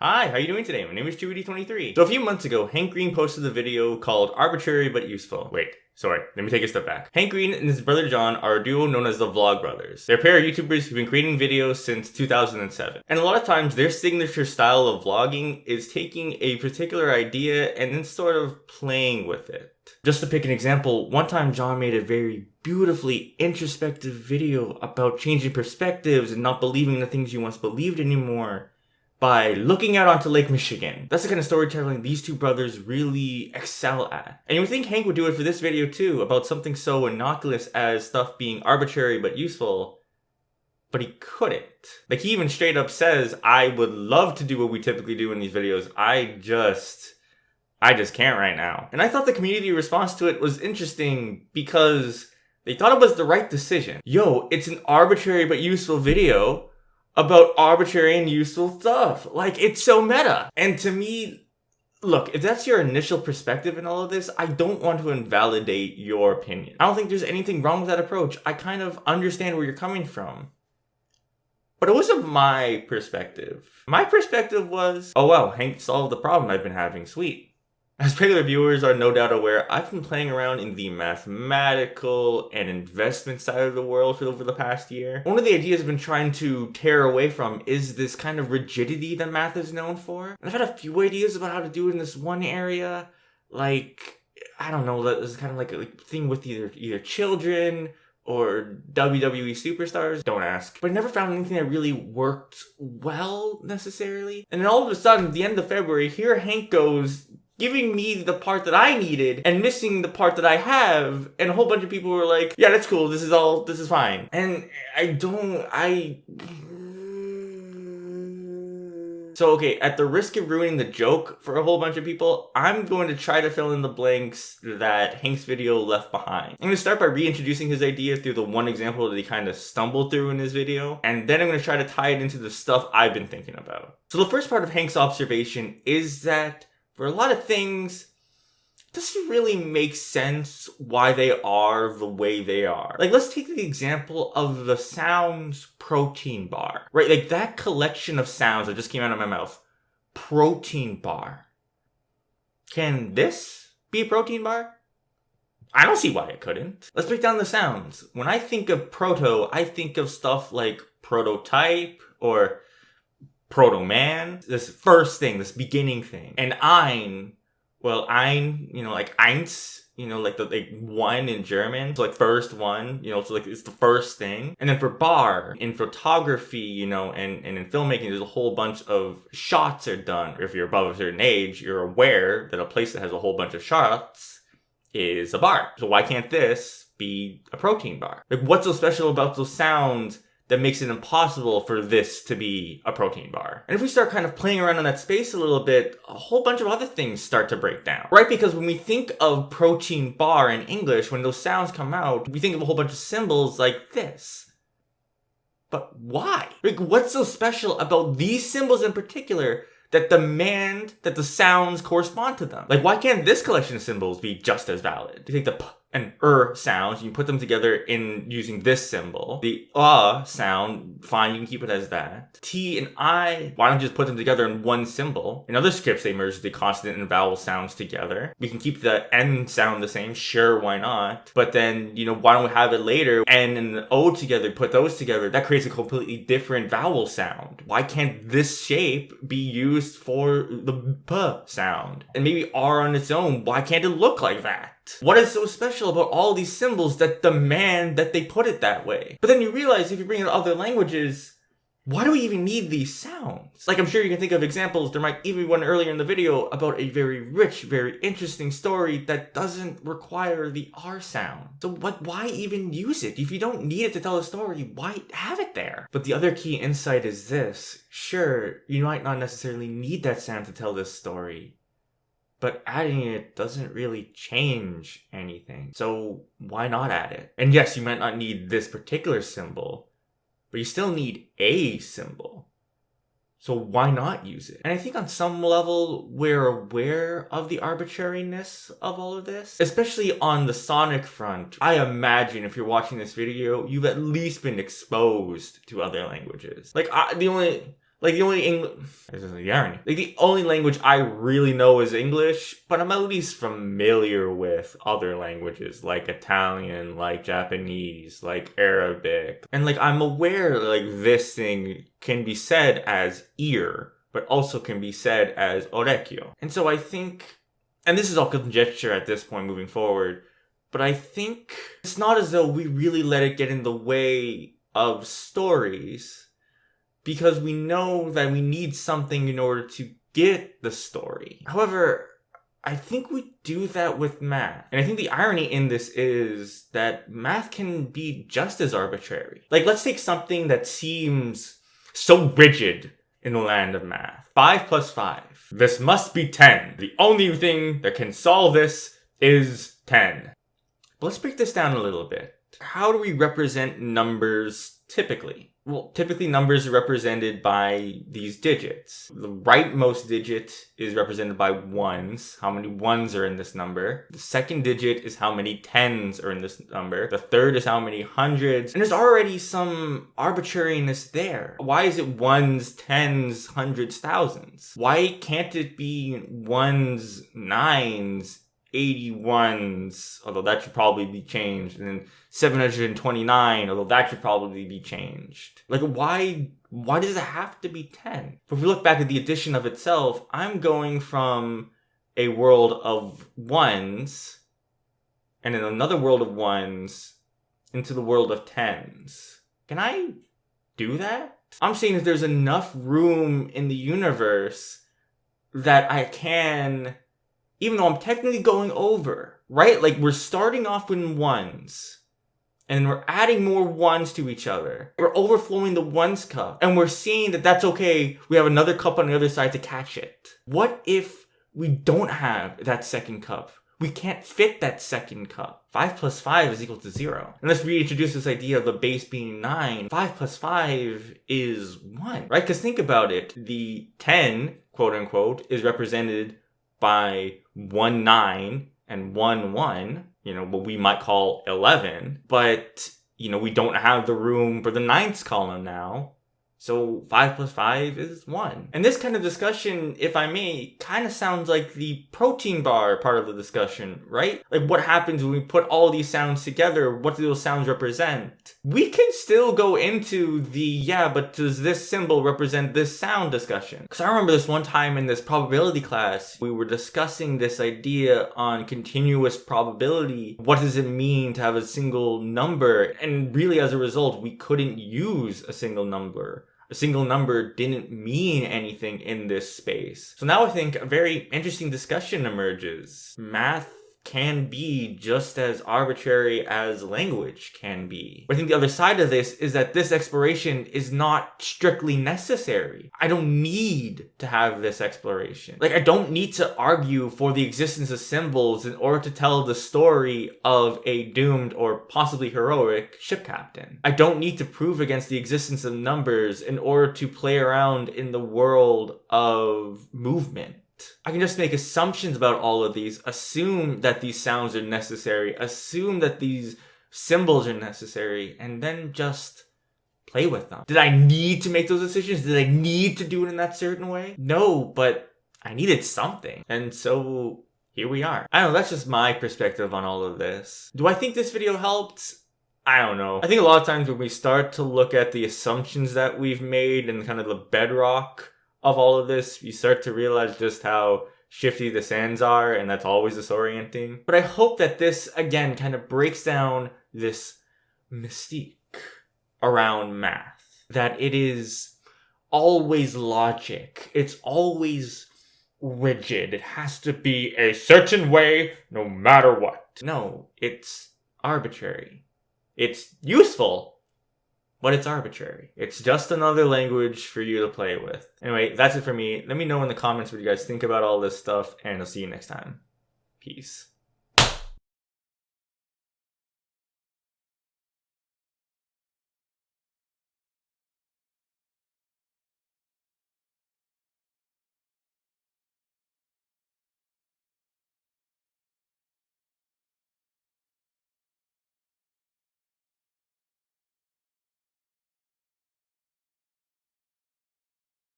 Hi, how you doing today? My name is Chewy23. So a few months ago, Hank Green posted a video called Arbitrary but Useful. Wait, sorry, let me take a step back. Hank Green and his brother John are a duo known as the Vlog Brothers. They're a pair of YouTubers who've been creating videos since 2007. And a lot of times, their signature style of vlogging is taking a particular idea and then sort of playing with it. Just to pick an example, one time John made a very beautifully introspective video about changing perspectives and not believing the things you once believed anymore by looking out onto Lake Michigan. That's the kind of storytelling these two brothers really excel at. And you would think Hank would do it for this video too, about something so innocuous as stuff being arbitrary but useful, but he couldn't. Like, he even straight up says, I would love to do what we typically do in these videos, I just can't right now. And I thought the community response to it was interesting because they thought it was the right decision. Yo, it's an arbitrary but useful video about arbitrary and useful stuff. Like, it's so meta. And to me, look, if that's your initial perspective in all of this, I don't want to invalidate your opinion. I don't think there's anything wrong with that approach. I kind of understand where you're coming from. But it wasn't my perspective. My perspective was, oh well, Hank solved the problem I've been having, sweet. As regular viewers are no doubt aware, I've been playing around in the mathematical and investment side of the world for over the past year. One of the ideas I've been trying to tear away from is this kind of rigidity that math is known for. And I've had a few ideas about how to do it in this one area. Like, I don't know, this is kind of like a thing with either children or WWE superstars, don't ask. But I never found anything that really worked well, necessarily. And then all of a sudden, at the end of February, here Hank goes, giving me the part that I needed and missing the part that I have, and a whole bunch of people were like, yeah, that's cool, this is fine. And So okay, at the risk of ruining the joke for a whole bunch of people, I'm going to try to fill in the blanks that Hank's video left behind. I'm going to start by reintroducing his idea through the one example that he kind of stumbled through in his video, and then I'm going to try to tie it into the stuff I've been thinking about. So the first part of Hank's observation is that for a lot of things, it doesn't really make sense why they are the way they are. Like, let's take the example of the sounds protein bar, right? Like, that collection of sounds that just came out of my mouth. Protein bar. Can this be a protein bar? I don't see why it couldn't. Let's break down the sounds. When I think of proto, I think of stuff like prototype or proto-man, this first thing, this beginning thing. And ein, well, ein, like eins, like the one in German, so like first one, so like it's the first thing. And then for bar, in photography, and in filmmaking, there's a whole bunch of shots are done. Or if you're above a certain age, you're aware that a place that has a whole bunch of shots is a bar. So why can't this be a protein bar? Like, what's so special about those sounds that makes it impossible for this to be a protein bar? And if we start kind of playing around in that space a little bit, a whole bunch of other things start to break down, right? Because when we think of protein bar in English, when those sounds come out, we think of a whole bunch of symbols like this. But why? Like, what's so special about these symbols in particular that demand that the sounds correspond to them? Like, why can't this collection of symbols be just as valid? You take the p and sounds, you put them together in using this symbol. The sound, fine, you can keep it as that. T and I, why don't you just put them together in one symbol? In other scripts, they merge the consonant and vowel sounds together. We can keep the N sound the same, sure, why not? But then, why don't we have it later, N and the O together, put those together, that creates a completely different vowel sound. Why can't this shape be used for the P sound? And maybe R on its own, why can't it look like that? What is so special about all these symbols that demand that they put it that way? But then you realize if you bring in other languages, why do we even need these sounds? Like, I'm sure you can think of examples. There might even be one earlier in the video about a very rich, very interesting story that doesn't require the R sound. So why even use it? If you don't need it to tell a story, why have it there? But the other key insight is this. Sure, you might not necessarily need that sound to tell this story, but adding it doesn't really change anything. So why not add it? And yes, you might not need this particular symbol, but you still need a symbol. So why not use it? And I think on some level, we're aware of the arbitrariness of all of this, especially on the sonic front. I imagine if you're watching this video, you've at least been exposed to other languages. Like, Like the only this is the irony. Like the only language I really know is English, but I'm at least familiar with other languages like Italian, like Japanese, like Arabic. And like I'm aware like this thing can be said as ear, but also can be said as orecchio. And so I think, and this is all conjecture at this point moving forward, but I think it's not as though we really let it get in the way of stories, because we know that we need something in order to get the story. However, I think we do that with math. And I think the irony in this is that math can be just as arbitrary. Like, let's take something that seems so rigid in the land of math. 5 plus 5. This must be 10. The only thing that can solve this is 10. But let's break this down a little bit. How do we represent numbers typically? Well, typically numbers are represented by these digits. The rightmost digit is represented by ones. How many ones are in this number? The second digit is how many tens are in this number. The third is how many hundreds. And there's already some arbitrariness there. Why is it ones, tens, hundreds, thousands? Why can't it be ones, nines, 81s, although that should probably be changed, and then 729, although that should probably be changed. Like, why does it have to be 10? But if we look back at the addition of itself, I'm going from a world of ones, and in another world of ones, into the world of tens. Can I do that? I'm saying that there's enough room in the universe that I can, even though I'm technically going over, right? Like, we're starting off with ones, and we're adding more ones to each other. We're overflowing the ones cup, and we're seeing that that's okay. We have another cup on the other side to catch it. What if we don't have that second cup? We can't fit that second cup. 5 plus 5 is equal to 0. And let's reintroduce this idea of the base being 9. 5 plus 5 is 1, right? Because think about it. The 10, quote unquote, is represented by 1 9 and 1 1, what we might call 11. But, we don't have the room for the ninth column now. So 5 plus 5 is 1. And this kind of discussion, if I may, kind of sounds like the protein bar part of the discussion, right? Like, what happens when we put all these sounds together? What do those sounds represent? We can still go into the, but does this symbol represent this sound discussion? Because I remember this one time in this probability class, we were discussing this idea on continuous probability. What does it mean to have a single number? And really, as a result, we couldn't use a single number. A single number didn't mean anything in this space. So now I think a very interesting discussion emerges. Math can be just as arbitrary as language can be. But I think the other side of this is that this exploration is not strictly necessary. I don't need to have this exploration. Like, I don't need to argue for the existence of symbols in order to tell the story of a doomed or possibly heroic ship captain. I don't need to prove against the existence of numbers in order to play around in the world of movement. I can just make assumptions about all of these, assume that these sounds are necessary, assume that these symbols are necessary, and then just play with them. Did I need to make those decisions? Did I need to do it in that certain way? No, but I needed something. And so here we are. I don't know, that's just my perspective on all of this. Do I think this video helped? I don't know. I think a lot of times when we start to look at the assumptions that we've made and kind of the bedrock of all of this, you start to realize just how shifty the sands are, and that's always disorienting. But I hope that this, again, kind of breaks down this mystique around math. That it is always logic. It's always rigid. It has to be a certain way, no matter what. No, it's arbitrary. It's useful, but it's arbitrary. It's just another language for you to play with. Anyway, that's it for me. Let me know in the comments what you guys think about all this stuff, and I'll see you next time. Peace.